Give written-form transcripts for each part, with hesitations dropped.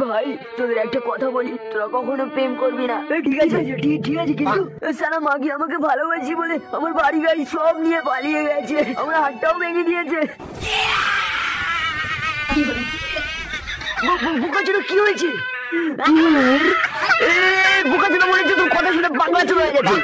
ভাই তোদের একটা কথা বলি, তোরা কখনো প্রেম করবি না। ঠিক আছে ঠিক আছে, কিন্তু সারা মাগি আমাকে ভালোবাসি বলে আমার বাড়ি গাড়ি সব নিয়ে পালিয়ে গেছে, আমার হাতটাও ভেঙে দিয়েছে। বোকাচোদা কি হয়েছে? বোকাচোদা মনে হচ্ছে তোর কথা শুনে বাংলা চলে গেছে।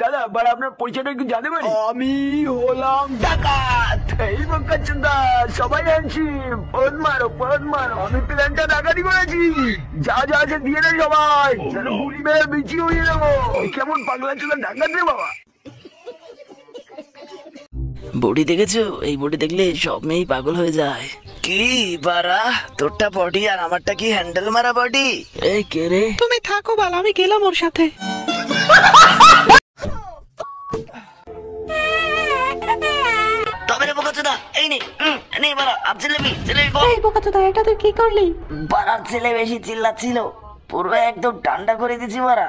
দাদা বাড়া আপনার পরিচয়টা একটু জানতে পারি? আমি হলাম ডাকাত। এই বোকাচোদা সবাই আনছি, পদ মারো পদ মারো। আমি প্ল্যানটা ডাকাতি করেছি, যা যা আছে দিয়ে দে সবাই, গুলি মেরে বিচি হয়ে যাবো। কেমন পাগলা চোদা ডাকাত রে বাবা। বডি দেখেছো? এই বডি দেখলে সব মেয়েই পাগল হয়ে যায়। কি বারা, তোরটা বডি আর আমারটা কি হ্যান্ডেল মারা বডি? এই কে রে? তুমি থাকো বাল, আমি গেলাম ওর সাথে। তবে রে বোকাচোদা, এই নে নে বারা, আপ জিলেবি জিলেবি বল। এই বোকাচোদা, এটা তুই কি করলি? বারা ছেলে বেশি চিল্লাচ্ছিল, পুরো একদম ঠান্ডা করে দিছি বারা।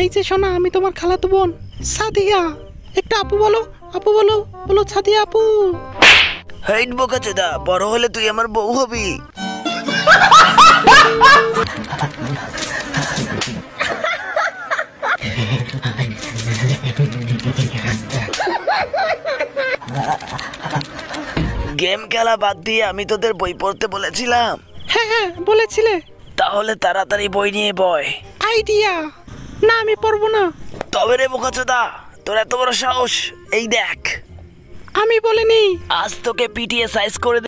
এই যে শোনা, আমি তোমার খালাতো বোন সাদিয়া। একটা আপু বলো, আপু বলো, বলো সাদিয়া আপু। হাইট বোকাচোদা, বড় হলে তুই আমার বউ হবি। গেম খেলা বাদ দিয়ে আমি তোদের বই পড়তে বলেছিলাম। হ্যাঁ হ্যাঁ বলেছিলে। তাহলে তাড়াতাড়ি বই নিয়ে বয়। আইডিয়া না, আমি পড়বো না। তবে রে বোকাচোদা, তোর এত বড় সাহস, এই দেখ। আমি বলিনি। আজ তোকে পিটিয়ে সাইজ করে